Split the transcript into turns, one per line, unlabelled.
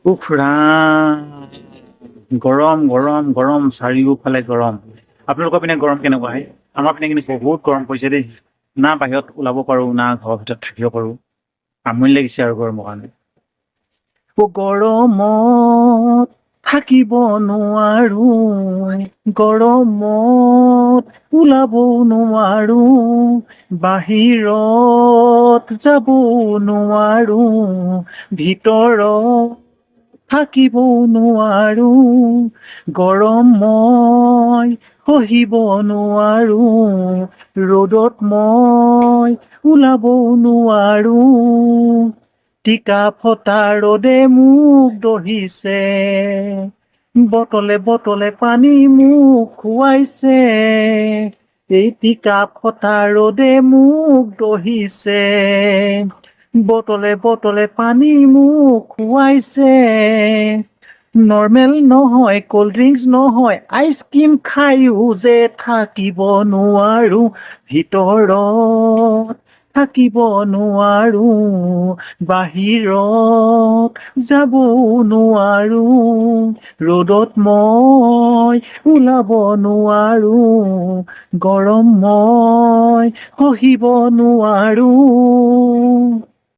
উফ ৰাম গৰম গৰম গৰম চাৰিওফালে গৰম। আপোনালোকৰ পিনে গৰম কেনেকুৱা হে? আমাৰ পিনে কিন্তু বহুত গৰম পৰিছে দেই। না বাহিৰত ওলাব পাৰো না ঘৰৰ ভিতৰত থাকিব পাৰো। আমনি লাগিছে আৰু গৰমৰ কাৰণে। গৰমত থাকিব নোৱাৰো, গৰমত ওলাব নোৱাৰো, বাহিৰত যাব নোৱাৰো, ভিতৰত থাকিব নোৱাৰো, গৰম মই সহিব নোৱাৰো, ৰ'দত মই ওলাব নোৱাৰো। টিকা ফটা ৰ'দে মোক দহিছে, বটলে বটলে পানী মোক খুৱাইছে। এই টিকা ফটা ৰ'দে মোক দহিছে, বটলে বটলে পানী মোক খুৱাইছে। নৰ্মেল নহয়, কল্ড ড্ৰিংকচ নহয়, আইচক্ৰীম খাইও যে থাকিব নোৱাৰো, ভিতৰত থাকিব নোৱাৰো, বাহিৰত যাব নোৱাৰো, ৰ'দত মই ওলাব নোৱাৰো, গৰম মই সহিব নোৱাৰো।